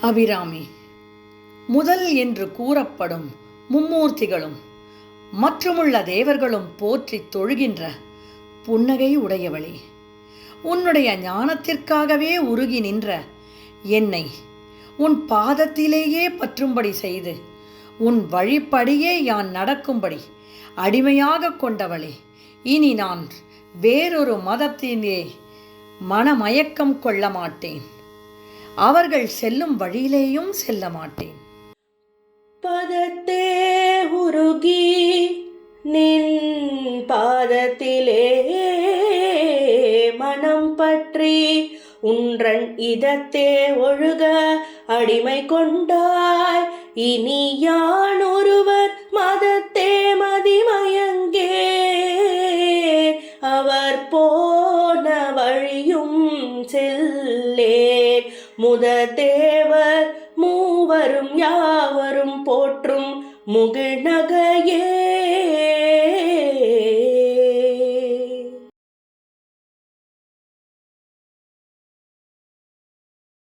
அபிராமி முதல் என்று கூறப்படும் மும்மூர்த்திகளும் மற்றுமுள்ள தேவர்களும் போற்றி தொழுகின்ற புன்னகை உடையவளே, உன்னுடைய ஞானத்திற்காகவே உருகி நின்ற என்னை உன் பாதத்திலேயே பற்றும்படி செய்து உன் வழிப்படியே யான் நடக்கும்படி அடிமையாக கொண்டவளே, இனி நான் வேறொரு மதத்திலே மனமயக்கம் கொள்ள மாட்டேன். அவர்கள் செல்லும் வழியிலேயும் செல்ல மாட்டேன். பதத்தே உருகி நின் பாதத்திலே மனம் பற்றி உன்றன் இதத்தே ஒழுக அடிமை கொண்டாய். இனி யான் ஒருவர் மதத்தே மதிமயங்கே அவர் போன வழியும் செல்லேன். முததேவர் மூவரும் யாவரும் போற்றும் முகிழ்நகையே